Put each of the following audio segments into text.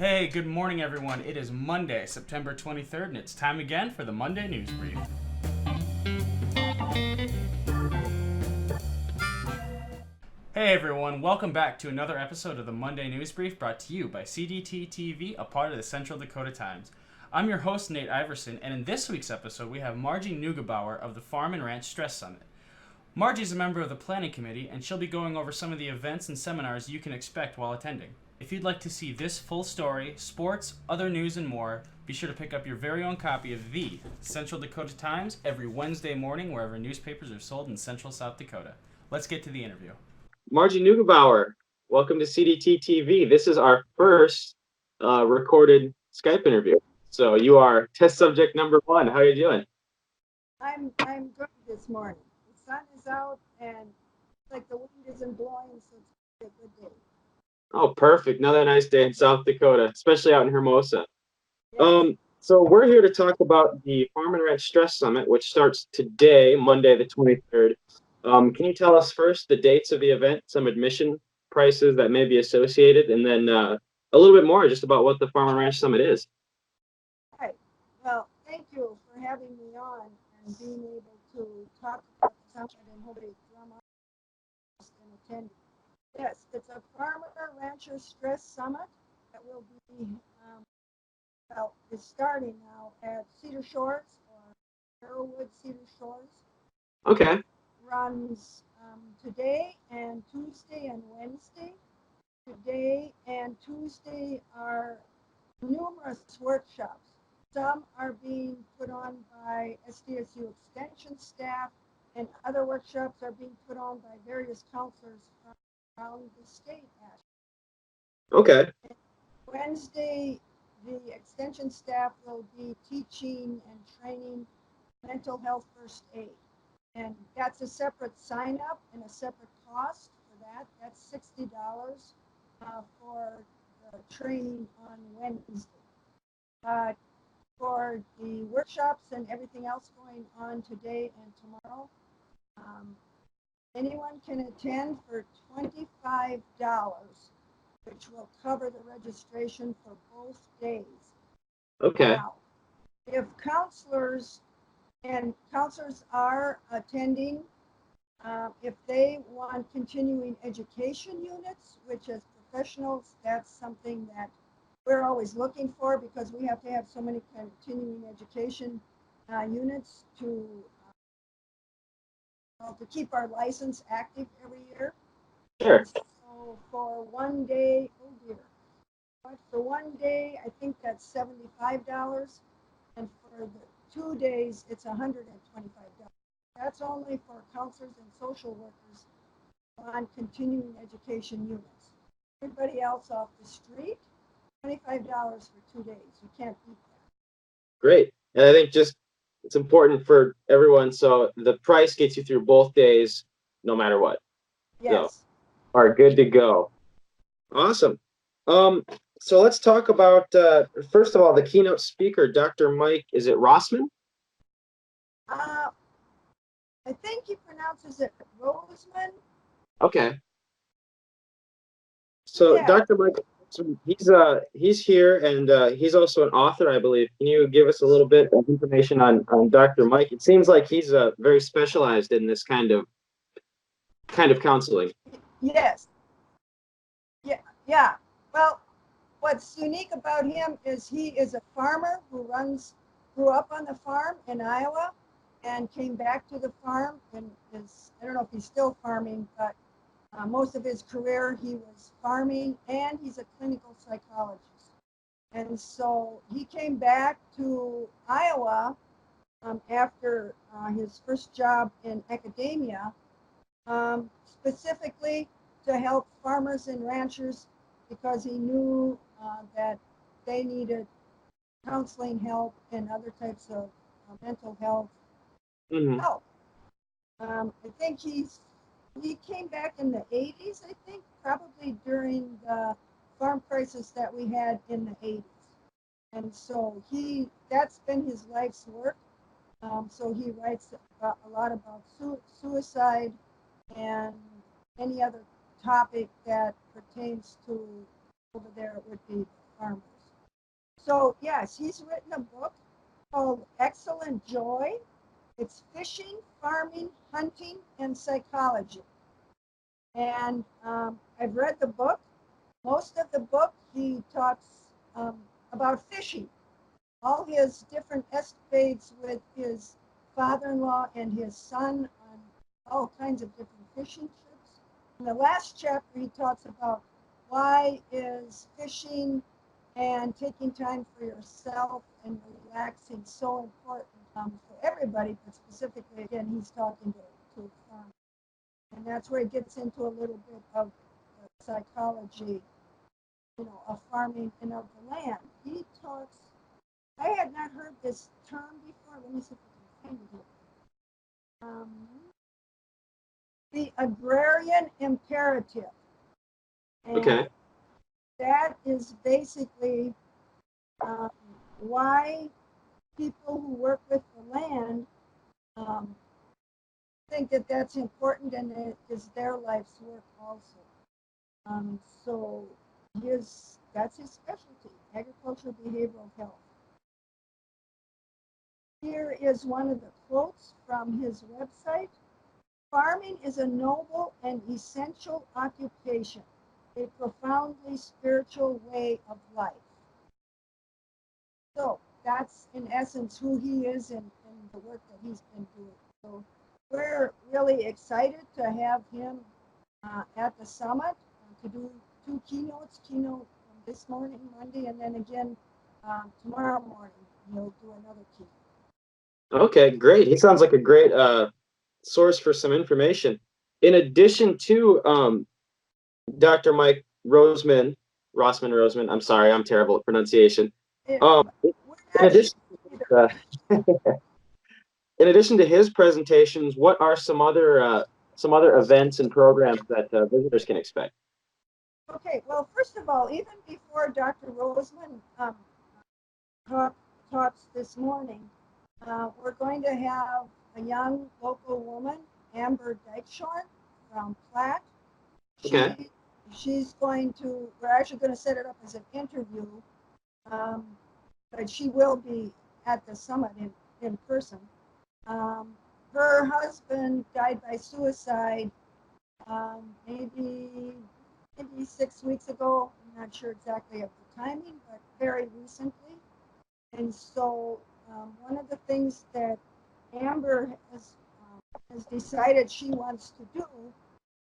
Hey, good morning, everyone. It is Monday, September 23rd, and it's time again for the Monday News Brief. Hey, everyone. Welcome back to another episode of the Monday News Brief brought to you by CDTTV, a part of the Central Dakota Times. I'm your host, Nate Iverson, and in this week's episode, we have Margie Neugebauer of the Farm and Ranch Stress Summit. Margie's a member of the planning committee, and she'll be going over some of the events and seminars you can expect while attending. If you'd like to see this full story, sports, other news, and more, be sure to pick up your very own copy of the Central Dakota Times every Wednesday morning wherever newspapers are sold in Central South Dakota. Let's get to the interview. Margie Neugebauer, welcome to CDTTV. This is our first recorded Skype interview. So you are test subject number 1. How are you doing? I'm good this morning. The sun is out and it's like the wind isn't blowing, so it's a good day. Oh, perfect. Another nice day in South Dakota, especially out in Hermosa. Yes. So we're here to talk about the Farm and Ranch Stress Summit, which starts today, Monday the 23rd. Can you tell us first the dates of the event, some admission prices that may be associated, and then a little bit more just about what the Farm and Ranch Summit is? Right. Well, thank you for having me on and being able to talk about the summit and hopefully drum up and attend. Yes, it's a farmer rancher stress summit that will be is starting now at Cedar Shores or Arrowwood Cedar Shores. Okay. Runs today and Tuesday and Wednesday. Today and Tuesday are numerous workshops. Some are being put on by SDSU Extension staff, and other workshops are being put on by various counselors from around the state. Okay. Wednesday, the Extension staff will be teaching and training mental health first aid. And that's a separate sign up and a separate cost for that. That's $60 for the training on Wednesday. For the workshops and everything else going on today and tomorrow, anyone can attend for $25, which will cover the registration for both days. Okay. Now, if counselors are attending, if they want continuing education units, which as professionals, that's something that we're always looking for because we have to have so many continuing education units to keep our license active every year. Sure. So for one day, for one day, I think that's $75, and for the 2 days, it's $125. That's only for counselors and social workers on continuing education units. Everybody else off the street, $25 for 2 days. You can't beat that. Great. And I think just it's important for everyone. So the price gets you through both days, no matter what. Yes. So, all right, good to go. Awesome. So let's talk about, first of all, the keynote speaker, Dr. Mike, is it Rossman? I think he pronounces it Roseman. Okay. So Yeah. Dr. Mike, he's here and he's also an author, I believe. Can you give us a little bit of information on Dr. Mike? It seems like he's very specialized in this kind of counseling. Yes. Yeah. Well, what's unique about him is he is a farmer who grew up on the farm in Iowa and came back to the farm and I don't know if he's still farming, but most of his career he was farming, and he's a clinical psychologist. And so he came back to Iowa after his first job in academia, specifically to help farmers and ranchers because he knew that they needed counseling help and other types of mental health help. I think he came back in the 80s, I think, probably during the farm crisis that we had in the 80s. And so that's been his life's work. So he writes a lot about suicide and any other topic that pertains to over there, it would be farmers. So yes, he's written a book called Excellent Joy. It's fishing, farming, hunting, and psychology. And I've read the book. Most of the book, he talks about fishing, all his different escapades with his father-in-law and his son on all kinds of different fishing trips. In the last chapter, he talks about why is fishing and taking time for yourself and relaxing so important for everybody, but specifically, again, he's talking to farmers. And that's where it gets into a little bit of the psychology, of farming and of the land. He talks, I had not heard this term before. Let me see if I can find it here. The agrarian imperative. And Okay. that is basically why people who work with the land think that that's important and it is their life's work also. So that's his specialty, agricultural behavioral health. Here is one of the quotes from his website. Farming is a noble and essential occupation, a profoundly spiritual way of life. So that's in essence who he is and the work that he's been doing. So we're really excited to have him at the summit to do two keynotes, keynote this morning, Monday, and then again tomorrow morning, he'll do another keynote. Okay, great. He sounds like a great source for some information. In addition to Dr. Mike Rossman, I'm sorry, I'm terrible at pronunciation. In addition, in addition to his presentations, what are some other events and programs that visitors can expect? Okay, well, first of all, even before Dr. Roseman talks this morning, we're going to have a young local woman, Amber Dykeshorn from Platt. Okay. We're actually going to set it up as an interview, but she will be at the summit in person. Her husband died by suicide maybe 6 weeks ago. I'm not sure exactly of the timing, but very recently. And so one of the things that Amber has decided she wants to do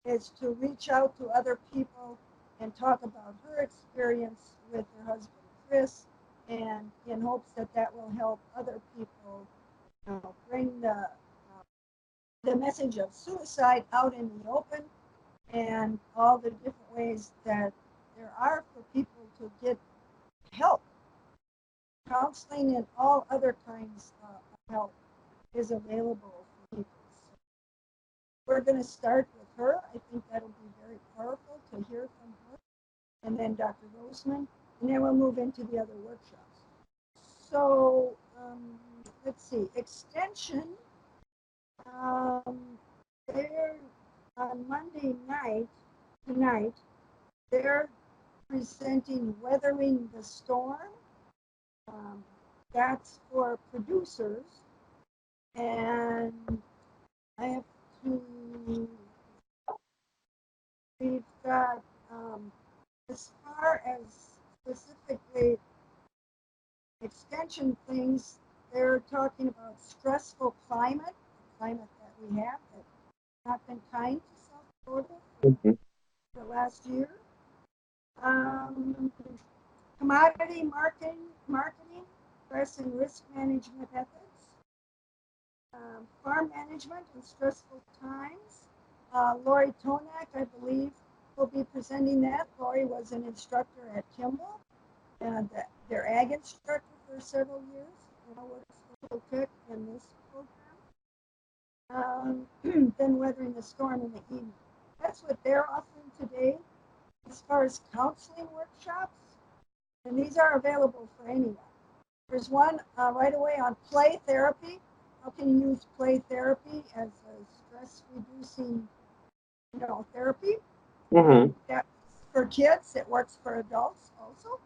is to reach out to other people and talk about her experience with her husband, Chris, and in hopes that that will help other people bring the message of suicide out in the open and all the different ways that there are for people to get help. Counseling and all other kinds of help is available for people. So we're going to start with her. I think that'll be very powerful to hear from her. And then Dr. Roseman. And then we'll move into the other workshops. So let's see. Extension. They're on Monday night, tonight, they're presenting Weathering the Storm. That's for producers. And I have to, we've got, as far as specifically extension things, they're talking about stressful climate, the climate that we have that's not been kind to South Dakota for the last year. Commodity marketing, stress and risk management ethics, farm management in stressful times. Lori Tonak, I believe, will be presenting that. Lori was an instructor at Kimball, and their ag instructor for several years. Works for Cook in this program. Then Weathering the Storm in the evening. That's what they're offering today. As far as counseling workshops, and these are available for anyone. There's one right away on play therapy. How can you use play therapy as a stress-reducing, therapy? Mm-hmm. That's for kids. It works for adults also.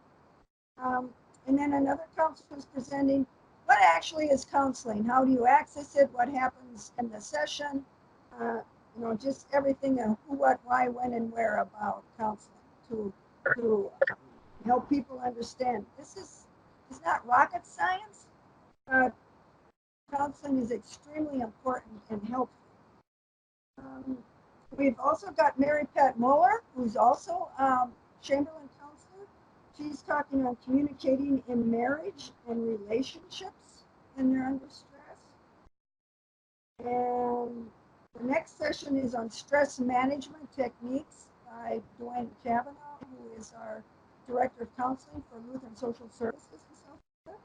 And then another counselor is presenting what actually is counseling. How do you access it? What happens in the session? Just everything and who, what, why, when, and where about counseling to help people understand. It's not rocket science, but counseling is extremely important and helpful. We've also got Mary Pat Muller, who's also Chamberlain counselor. She's talking on communicating in marriage and relationships when they're under stress. And the next session is on stress management techniques by Dwayne Kavanaugh, who is our Director of Counseling for Lutheran Social Services in South Dakota.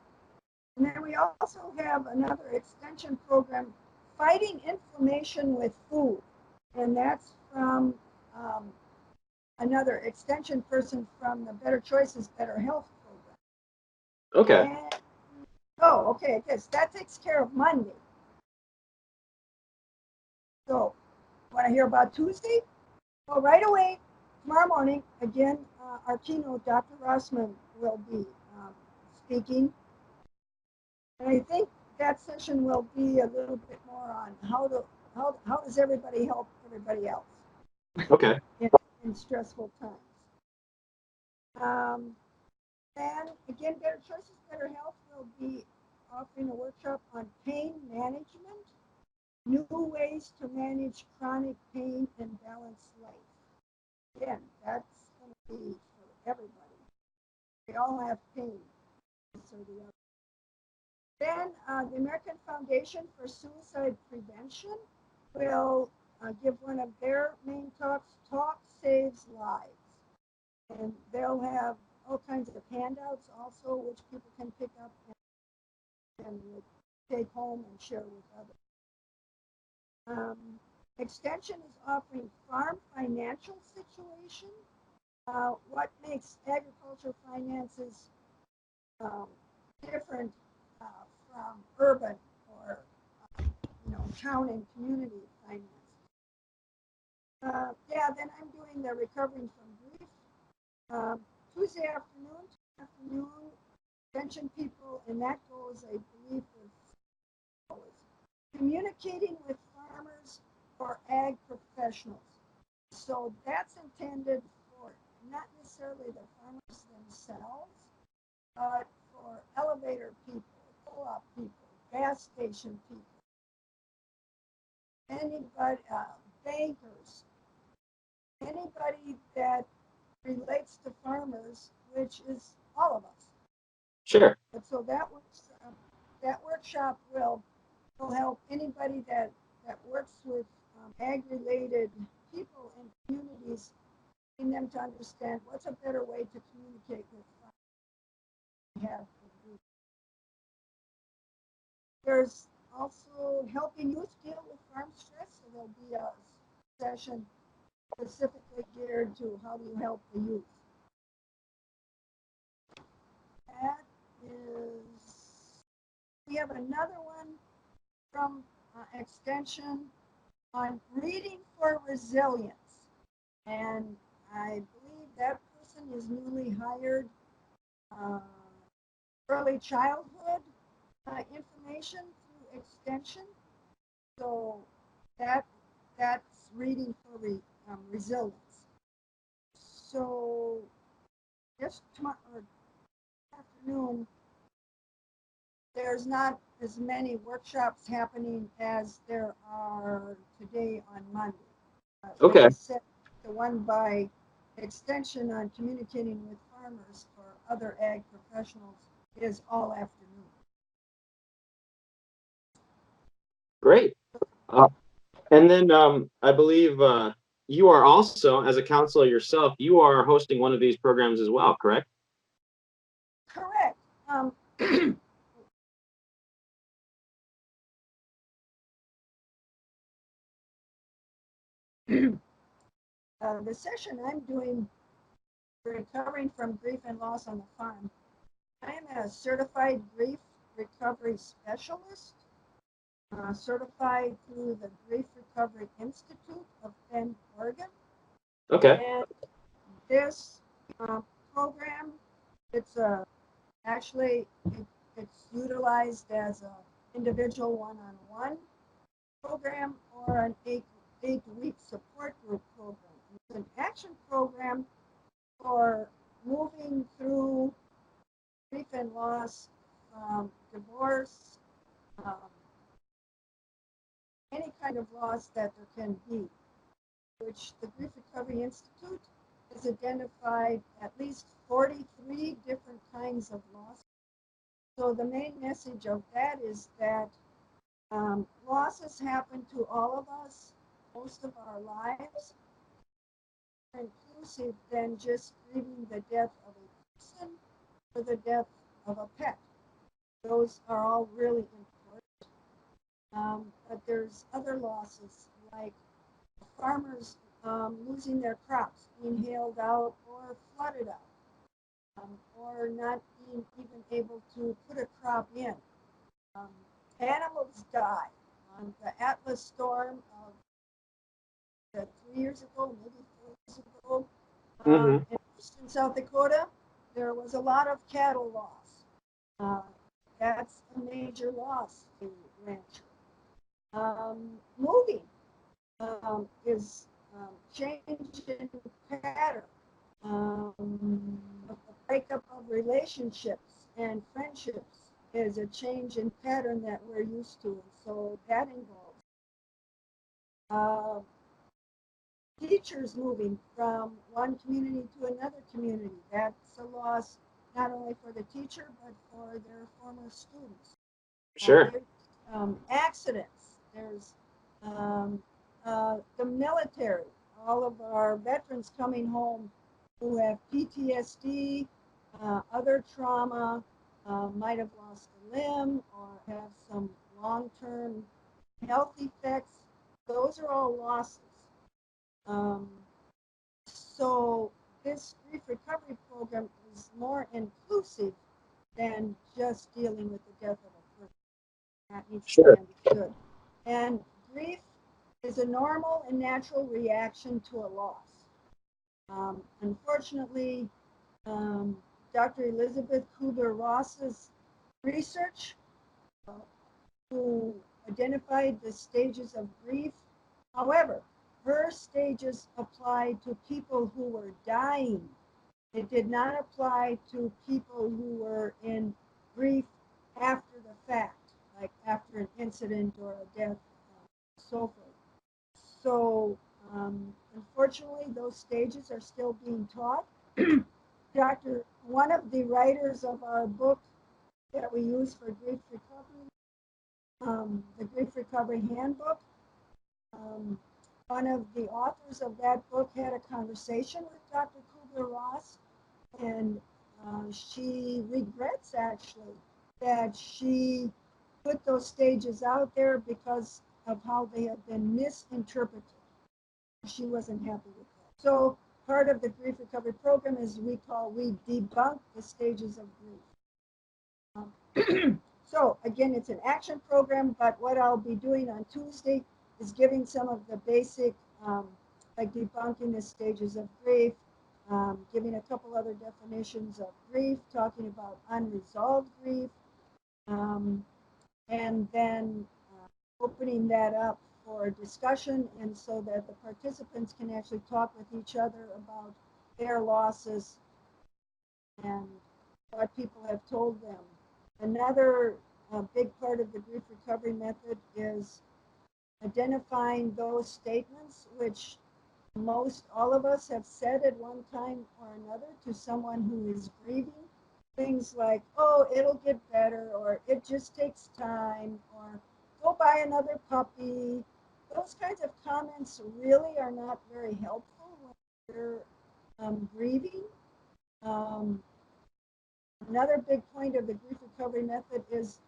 And then we also have another extension program, Fighting Inflammation with Food. And that's from another extension person from the Better Choices, Better Health program. Okay. Okay, that takes care of Monday. So, want to hear about Tuesday? Well, right away, tomorrow morning, again, our keynote, Dr. Rossman, will be speaking. And I think that session will be a little bit more on how does everybody help everybody else. Okay. In stressful times. And again, Better Choices, Better Health will be offering a workshop on pain management, new ways to manage chronic pain and balance life. Again, that's going to be for everybody. We all have pain. So then the American Foundation for Suicide Prevention will give one of their main talks, Talk Saves Lives. And they'll have all kinds of handouts also, which people can pick up and take home and share with others. Extension is offering farm financial situation. What makes agriculture finances different from urban or town and community finance? Then I'm doing the recovering from grief. Tuesday afternoon, pension people, and that goes, I believe, with communicating with farmers or ag professionals. So that's intended for not necessarily the farmers themselves, but for elevator people, co-op people, gas station people, anybody, bankers, anybody that relates to farmers, which is all of us. Sure. And so that workshop will help anybody that works with ag-related people and communities, in them to understand what's a better way to communicate with farmers. There's also helping youth deal with farm stress, so there'll be a session specifically geared to how do you help the youth. That is, we have another one from Extension on reading for resilience. And I believe that person is newly hired. Early childhood information through Extension. So that's reading for resilience. So just tomorrow afternoon, there's not as many workshops happening as there are today on Monday. Okay. Like I said, the one by Extension on communicating with farmers for other ag professionals is all afternoon. Great. And then I believe you are also, as a counselor yourself, you are hosting one of these programs as well, correct? Correct. The session I'm doing, recovering from grief and loss on the farm, I am a certified grief recovery specialist, certified through the Grief Recovery Institute of Bend, Oregon. Okay. And this program, it's a Actually, it's utilized as an individual one-on-one program or an eight-week support group program. It's an action program for moving through grief and loss, divorce, um, any kind of loss that there can be, which the Grief Recovery Institute has identified at least 43 different kinds of loss. So the main message of that is that losses happen to all of us most of our lives, more inclusive than just grieving the death of a person or the death of a pet. Those are all really important. But there's other losses like farmers losing their crops, being hailed out or flooded out, or not being even able to put a crop in. Animals die. The Atlas storm of 3 years ago, maybe 4 years ago, in eastern South Dakota, there was a lot of cattle loss. That's a major loss to ranchers. Moving is change in pattern. The breakup of relationships and friendships is a change in pattern that we're used to, and so that involves teachers moving from one community to another community. That's a loss not only for the teacher but for their former students. Sure. There's accidents. There's the military. All of our veterans coming home who have PTSD, other trauma, might have lost a limb or have some long-term health effects. Those are all losses. So this grief recovery program is more inclusive than just dealing with the death of a person. That needs to be understood. And grief is a normal and natural reaction to a loss. Unfortunately, Dr. Elizabeth Kubler-Ross's research, who identified the stages of grief, however, her stages applied to people who were dying. It did not apply to people who were in grief after the fact, like after an incident or a death, and so forth. So, unfortunately, those stages are still being taught. One of the writers of our book that we use for grief recovery, the Grief Recovery Handbook, one of the authors of that book had a conversation with Dr. Kubler-Ross, and she regrets actually that she put those stages out there because of how they have been misinterpreted. She wasn't happy with that. So part of the grief recovery program is we debunk the stages of grief. So again, it's an action program, but what I'll be doing on Tuesday is giving some of the basic, like debunking the stages of grief, giving a couple other definitions of grief, talking about unresolved grief, and then opening that up for discussion, and so that the participants can actually talk with each other about their losses and what people have told them. Another big part of the grief recovery method is identifying those statements which most all of us have said at one time or another to someone who is grieving. Things like, oh, it'll get better, or it just takes time, or go buy another puppy. Those kinds of comments really are not very helpful when you're grieving. Another big point of the grief recovery method is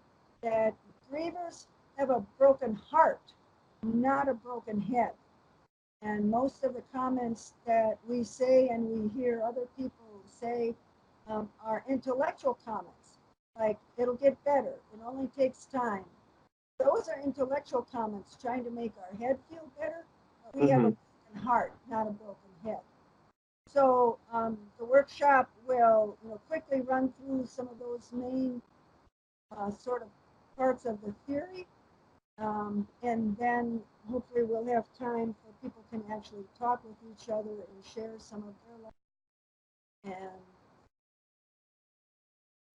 that grievers have a broken heart, not a broken head. And most of the comments that we say and we hear other people say are intellectual comments, like it'll get better, it only takes time. Those are intellectual comments trying to make our head feel better, but we have a broken heart, not a broken head. So the workshop will, quickly run through some of those main sort of parts of the theory, and then hopefully we'll have time for people can actually talk with each other and share some of their life and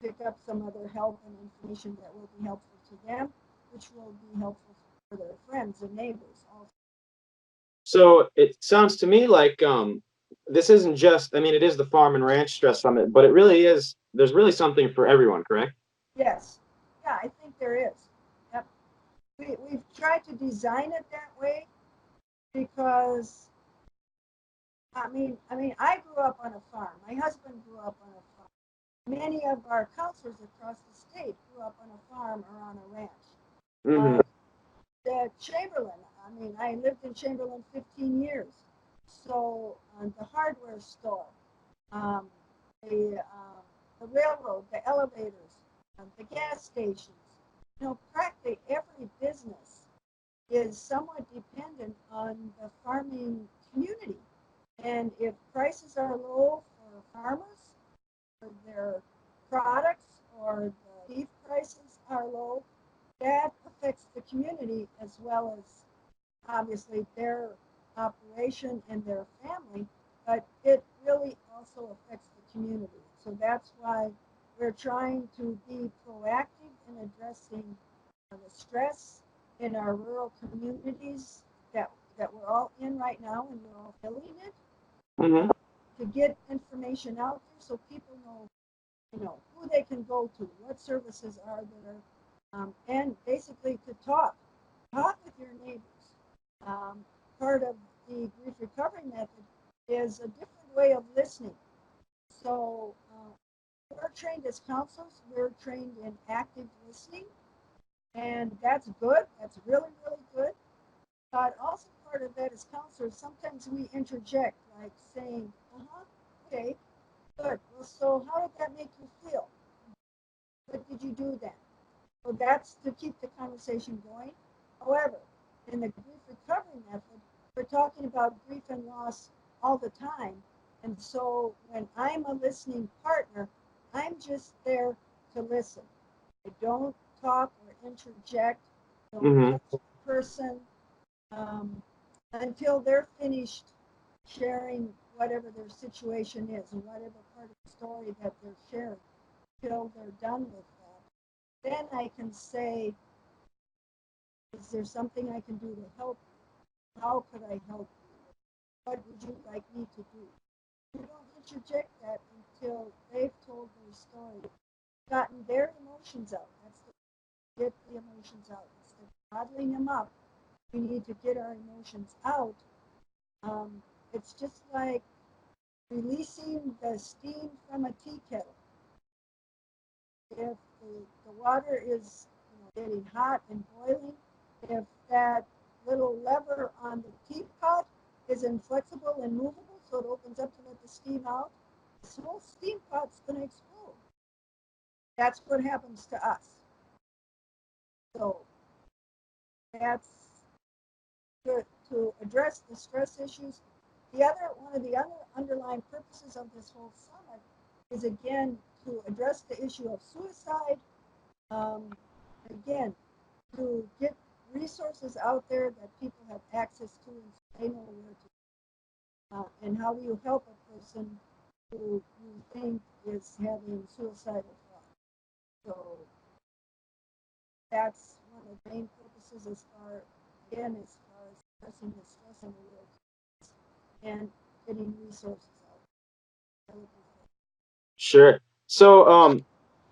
pick up some other help and information that will be helpful to them, which will be helpful for their friends and neighbors also. So it sounds to me like this isn't just, I mean, it is the Farm and Ranch Stress Summit, but it really is, there's really something for everyone, correct? Yes. Yeah, I think there is. Yep. We've tried to design it that way because I grew up on a farm. My husband grew up on a farm. Many of our counselors across the state grew up on a farm or on a ranch. Mm-hmm. The Chamberlain, I lived in Chamberlain 15 years. So the hardware store, um, the, um, the railroad, the elevators, the gas stations, practically every business is somewhat dependent on the farming community. And if prices are low for farmers, or their products, or the beef prices are low, that affects the community as well as obviously their operation and their family, but it really also affects the community. So that's why we're trying to be proactive in addressing the stress in our rural communities that we're all in right now, and we're all feeling it, Mm-hmm. to get information out there so people know, who they can go to, what services are there, and basically to talk with your neighbors. Um, Part of the grief recovery method is a different way of listening. So we're trained as counselors, we're trained in active listening, and that's good. That's really, really good. But also part of that as counselors, sometimes we interject, like saying, okay, good. Well, so how did that make you feel? What did you do then? So that's to keep the conversation going. However, in the grief recovery method, we're talking about grief and loss all the time. And so when I'm a listening partner, I'm just there to listen. I don't talk or interject, don't Mm-hmm. touch the person um, until they're finished sharing whatever their situation is and whatever part of the story that they're sharing, till they're done with that. Then I can say, is there something I can do to help you? How could I help you? What would you like me to do? You don't interject that until they've told their story, gotten their emotions out. That's the get the emotions out. Instead of bottling them up, we need to get our emotions out. Um, it's just like releasing the steam from a tea kettle. If the water is getting hot and boiling, if that little lever on the teapot is inflexible and movable so it opens up to let the steam out, this whole steam pot's going to explode. That's what happens to us. So that's to address the stress issues. One of the other underlying purposes of this whole summit is again to address the issue of suicide. Um, Again, to get resources out there that people have access to and so they know where to. And how do you help a person who you think is having suicidal thoughts? So that's one of the main purposes as far as addressing the stress in the world and getting resources out. Sure. So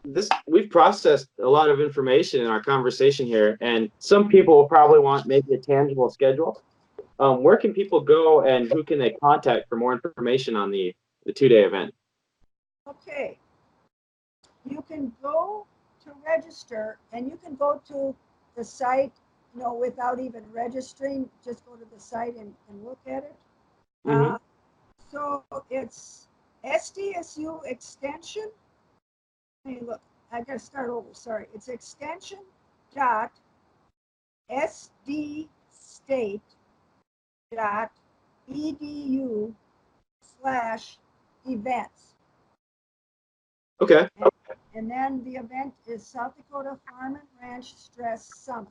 this we've processed a lot of information in our conversation here, and some people will probably want maybe a tangible schedule. Where can people go, and who can they contact for more information on the 2-day event? Okay, you can go to register, and you can go to the site, without even registering. Just go to the site and look at it. Mm-hmm. So it's SDSU Extension. Hey, look, I gotta start over. Sorry, it's extension dot sdstate dot edu events. Okay. And then the event is South Dakota Farm and Ranch Stress Summit.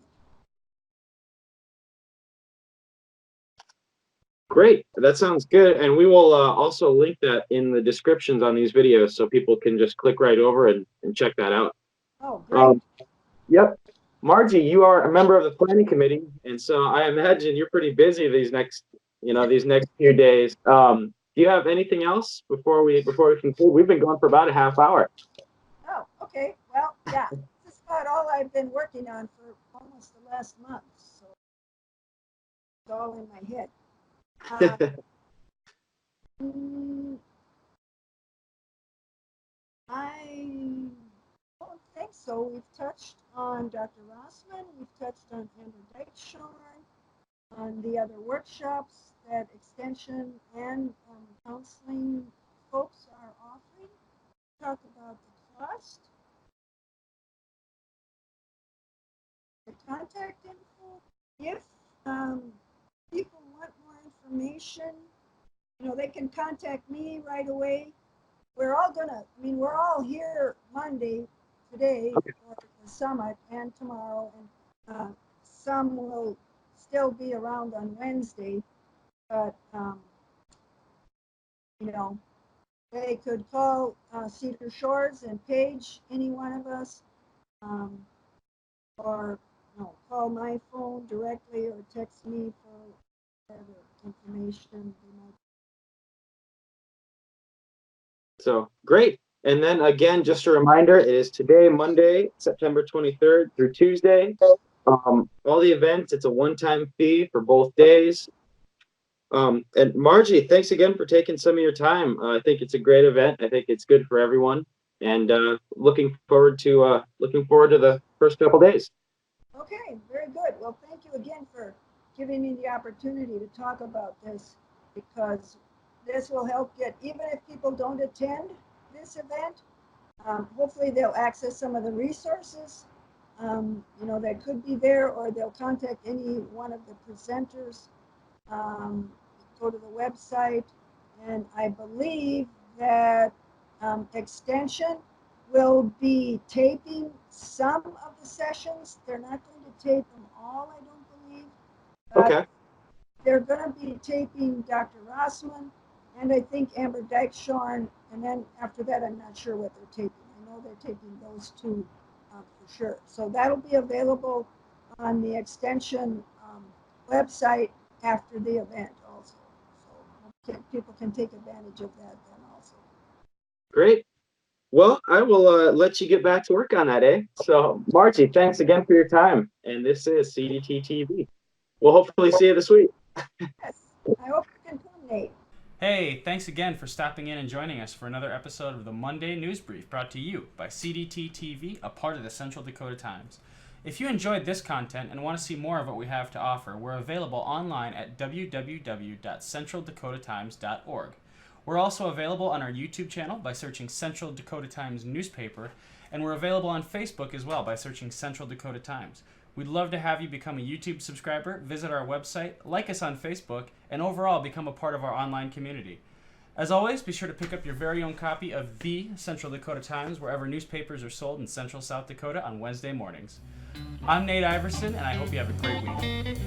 Great. That sounds good. And we will also link that in the descriptions on these videos so people can just click right over and check that out. Oh, great. Yep. Margie, you are a member of the planning committee, and so I imagine you're pretty busy these next few days. Do you have anything else before we conclude? We've been going for about a half hour. Oh, okay. Well, yeah. This is about all I've been working on for almost the last month. So it's all in my head. I don't think so. We've touched on Dr. Rossman. We've touched on Amber Dykeshorn, on the other workshops that Extension and counseling folks are offering. Talk about the cost, the contact info. If people want more information, they can contact me right away. We're all here Monday, today, for the summit, and tomorrow, and some will still be around on Wednesday, but, they could call Cedar Shores and page any one of us, or call my phone directly or text me for whatever information they might. So great. And then again, just a reminder, it is today, Monday, September 23rd through Tuesday. All the events, it's a one-time fee for both days. And Margie, thanks again for taking some of your time. I think it's a great event. I think it's good for everyone. And looking forward to the first couple days. Okay, very good. Well, thank you again for giving me the opportunity to talk about this, because this will help get, even if people don't attend this event, hopefully they'll access some of the resources, that could be there, or they'll contact any one of the presenters, go to the website, and I believe that Extension will be taping some of the sessions. They're not going to tape them all, I don't believe. Okay. They're going to be taping Dr. Rossman, and I think Amber Dykeshorn, and then after that, I'm not sure what they're taping. I know they're taping those two for sure. So that'll be available on the Extension website after the event also. So people can take advantage of that then also. Great. Well, I will let you get back to work on that, eh? So, Margie, thanks again for your time. And this is CDTTV. We'll hopefully see you this week. Yes, I hope you can come, Nate. Hey, thanks again for stopping in and joining us for another episode of the Monday News Brief, brought to you by CDTTV, a part of the Central Dakota Times. If you enjoyed this content and want to see more of what we have to offer, we're available online at www.centraldakotatimes.org. We're also available on our YouTube channel by searching Central Dakota Times Newspaper, and we're available on Facebook as well by searching Central Dakota Times. We'd love to have you become a YouTube subscriber, visit our website, like us on Facebook, and overall become a part of our online community. As always, be sure to pick up your very own copy of the Central Dakota Times wherever newspapers are sold in Central South Dakota on Wednesday mornings. I'm Nate Iverson, and I hope you have a great week.